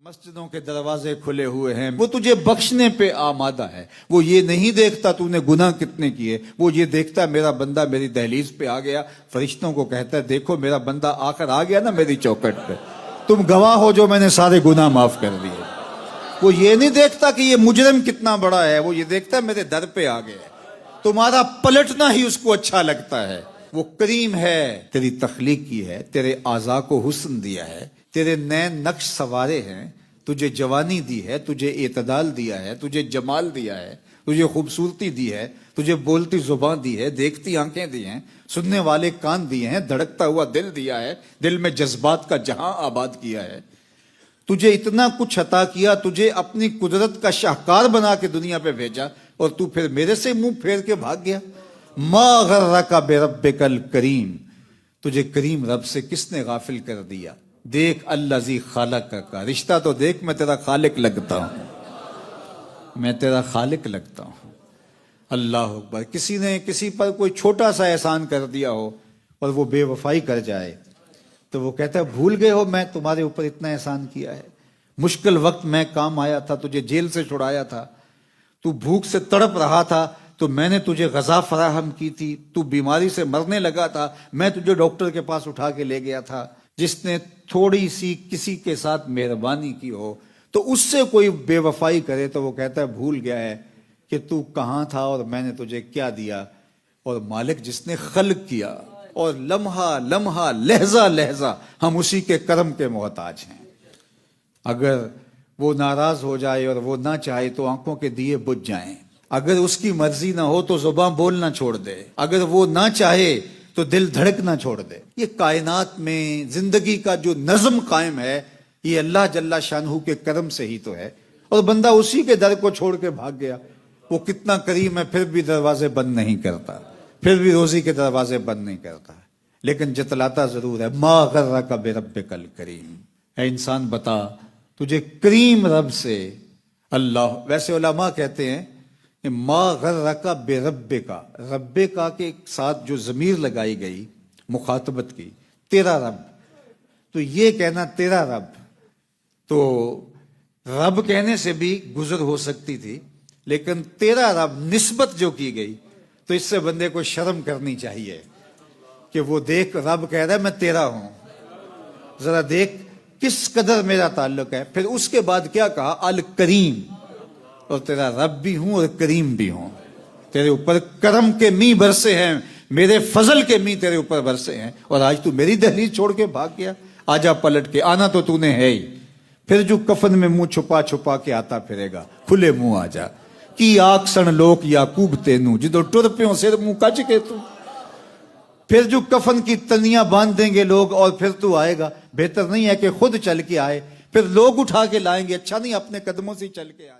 مسجدوں کے دروازے کھلے ہوئے ہیں، وہ تجھے بخشنے پہ آمادہ ہے۔ وہ یہ نہیں دیکھتا تو نے گناہ کتنے کیے، وہ یہ دیکھتا ہے میرا بندہ میری دہلیز پہ آ گیا، فرشتوں کو کہتا ہے دیکھو میرا بندہ آخر آ گیا نا میری چوکھٹ پہ، تم گواہ ہو جو میں نے سارے گناہ معاف کر دیے۔ وہ یہ نہیں دیکھتا کہ یہ مجرم کتنا بڑا ہے، وہ یہ دیکھتا ہے میرے در پہ آ گیا ہے۔ تمہارا پلٹنا ہی اس کو اچھا لگتا ہے۔ وہ کریم ہے، تیری تخلیق کی ہے، تیرے اعضاء کو حسن دیا ہے، تیرے نئے نقش سوارے ہیں، تجھے جوانی دی ہے، تجھے اعتدال دیا ہے، تجھے جمال دیا ہے، تجھے خوبصورتی دی ہے، تجھے بولتی زبان دی ہے، دیکھتی آنکھیں دی ہیں، سننے والے کان دیے ہیں، دھڑکتا ہوا دل دیا ہے، دل میں جذبات کا جہاں آباد کیا ہے۔ تجھے اتنا کچھ عطا کیا، تجھے اپنی قدرت کا شاہکار بنا کے دنیا پہ بھیجا، اور تو پھر میرے سے منہ پھیر کے بھاگ گیا۔ ما غرک بربک الکریم، تجھے کریم رب سے کس نے غافل کر دیا؟ دیکھ الذی خالق کا رشتہ تو دیکھ، میں تیرا خالق لگتا ہوں، میں تیرا خالق لگتا ہوں۔ اللہ اکبر۔ کسی نے کسی پر کوئی چھوٹا سا احسان کر دیا ہو اور وہ بے وفائی کر جائے تو وہ کہتا ہے بھول گئے ہو میں تمہارے اوپر اتنا احسان کیا ہے، مشکل وقت میں کام آیا تھا، تجھے جیل سے چھڑایا تھا، تو بھوک سے تڑپ رہا تھا تو میں نے تجھے غذا فراہم کی تھی، تو بیماری سے مرنے لگا تھا، میں تجھے ڈاکٹر کے پاس اٹھا کے لے گیا تھا۔ جس نے تھوڑی سی کسی کے ساتھ مہربانی کی ہو تو اس سے کوئی بے وفائی کرے تو وہ کہتا ہے بھول گیا ہے کہ تو کہاں تھا اور میں نے تجھے کیا دیا۔ اور مالک جس نے خلق کیا اور لمحہ لمحہ لہجہ لہجہ ہم اسی کے کرم کے محتاج ہیں۔ اگر وہ ناراض ہو جائے اور وہ نہ چاہے تو آنکھوں کے دیے بجھ جائیں، اگر اس کی مرضی نہ ہو تو زباں بولنا چھوڑ دے، اگر وہ نہ چاہے تو دل دھڑکنا چھوڑ دے۔ یہ کائنات میں زندگی کا جو نظم قائم ہے یہ اللہ جل شانہ کے کرم سے ہی تو ہے، اور بندہ اسی کے در کو چھوڑ کے بھاگ گیا۔ وہ کتنا کریم ہے، پھر بھی دروازے بند نہیں کرتا، پھر بھی روزی کے دروازے بند نہیں کرتا، لیکن جتلاتا ضرور ہے۔ ما غرک بربک الکریم، اے انسان بتا تجھے کریم رب سے اللہ، ویسے علماء کہتے ہیں کہ ما غرک بربک، رب کا کے ساتھ جو ضمیر لگائی گئی مخاطبت کی، تیرا رب، تو یہ کہنا تیرا رب، تو رب کہنے سے بھی گزر ہو سکتی تھی، لیکن تیرا رب نسبت جو کی گئی تو اس سے بندے کو شرم کرنی چاہیے کہ وہ دیکھ رب کہہ رہا ہے میں تیرا ہوں، ذرا دیکھ کس قدر میرا تعلق ہے۔ پھر اس کے بعد کیا کہا؟ الکریم، اور تیرا رب بھی ہوں اور کریم بھی ہوں، تیرے اوپر کرم کے می برسے ہیں، میرے فضل کے می تیرے اوپر برسے ہیں، اور آج تو میری دہلیز چھوڑ کے بھاگ گیا۔ آجا پلٹ کے، آنا تو تو نے ہے ہی، پھر جو کفن میں منہ چھپا چھپا کے آتا پھرے گا، کھلے منہ آجا کی آگ سن لوک یعقوب تینوں جدو ٹر پیوں سر منہ کج کے تو، پھر جو کفن کی تنیاں باندھ دیں گے لوگ اور پھر تو آئے گا۔ بہتر نہیں ہے کہ خود چل کے آئے، پھر لوگ اٹھا کے لائیں گے، اچھا نہیں اپنے قدموں سے چل کے آ